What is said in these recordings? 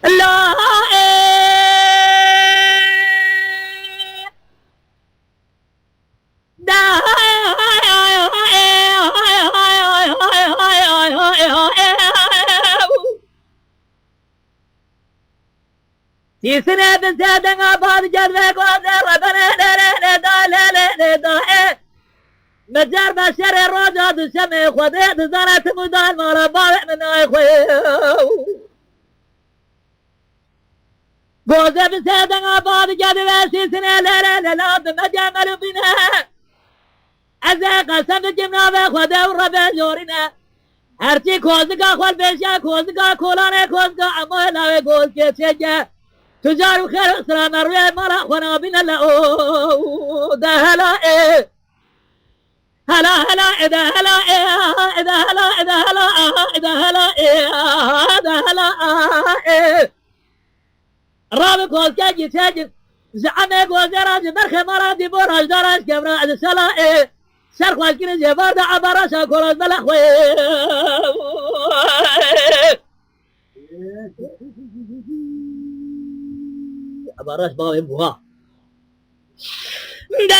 لا تيسنا بزادنا بعض جذبك وزربنا مجار بشر الرجاء الشمي خذيت زرت مدان مربع من اخوي قوزة بزادنا بعض جذبك تيسنا لا بمجامل بنا ازاق سمت جمنا بخذ وربع جورنا هرچی کوزگا خال بشا کوزگا کولانه کوزگا اما لاوه گوز که چجا تجارو خیر سلام روی مالا خنا بین الله ده هلا هلا هلا ده هلا ده هلا ده هلا ده هلا ده هلا راب کوزگا جی چجا زعمه گوزه راج برخ مالا دی براج دارش کبرا از سلا سر خواهد کنه جبار ده عبارا شا کلاز بلخوه عباراش باوی بوها ده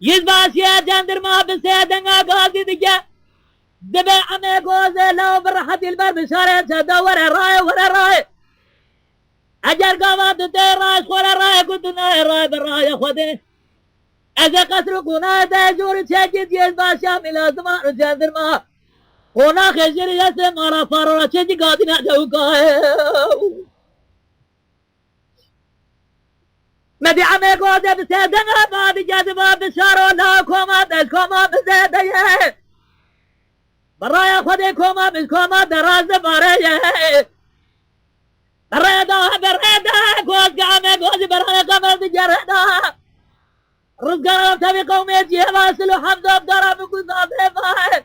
يزباسيا جندر ما بسيدنا قاضي دجا دبي عمي قوزي لو برحة البر بشارة تدور الراي ورا الراي أجر قامات تيراش ورا الراي قدنا الراي بالراي خذني أذا قصر قنا دجور تجد يزباسيا ملازمان جندر ما هنا خجر يسر مارا فارورا تجي قاضي نعجوكا مدي عمي قوزي بسيدنا بعد جذبا بشارة لا كوما بزيدية برايا خدي كوما دراز بارية بريدا قوز قامي قوزي برايا قمر دجردا رزقنا تبي قومي جيبا سلو حمد بدرا بقول ناظفا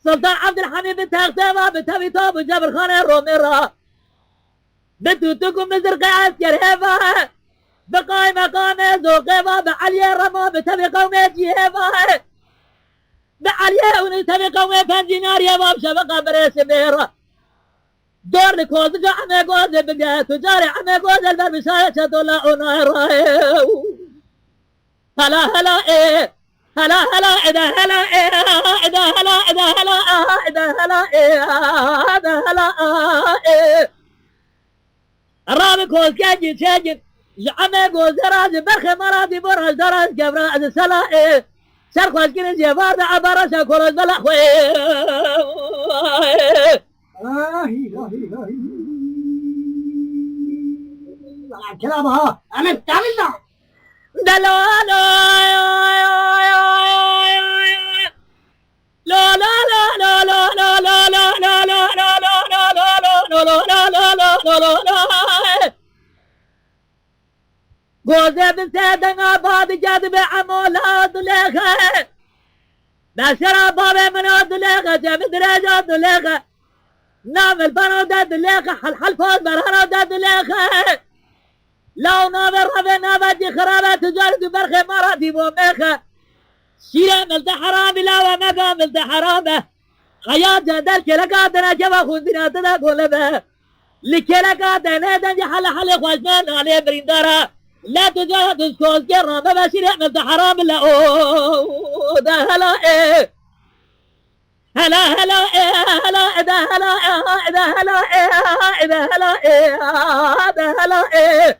سلطان عبد الحميد بتاغتبا بتبي طاب جبر خان الروميرا بتوتكم بزرق عسكر هيفا بقاي مقام ذوقبا بعلي الرمو بتبي قومي جيبا بعليه ونتبي قومي فانجينار يا باب شبقة بريس بيرا دور لكوزقة عمي قوزي بقى تجاري عمي قوزي البربشاية شدولا ونايرا هلا هلا إذا هلا إذا هلا إذا هلا إذا هلا إذا هلا الرابي كوز كاجي تشاجن عمي قوزي راجي برخي مرادي براج دراج كبرا إذا سلا سر خواهد کنه جوار ده عبارا شا کلاز بلا خواه كلامها أنا تعملنا دلالا لا لا لا لا لا لا لا لا لا لا لا لا لا لا لا لا قوزي بسيدنا باب جذب عمولا دليخة نشرا باب منو دليخة جمد رجا دليخة نام البنو دا دليخة حل فوز برهنو دا دليخة لو نابر ربي نابجي خرابة تجارة برخي مراتي بوميخة شيرا ملت حرامي لا ومقا ملت حرامة خيات جدل كلكاتنا جبا خوزينا تدا قولبه لكلكاتنا دنجي حل خوشمان علي بريندارا لا تجاهد الكوز جرى ما بشير يعمل حرام لا ده هلا هلا هلا هلا ده هلا ده هلا ده هلا ده هلا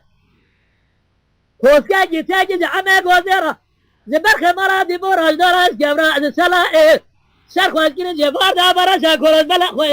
كوز كاجي تاجي عمي قوزيرة زبرخ مرادي براج دراج جبرا ذي سلا شرخ واسكين جبار دا براشا كوز بلا خوي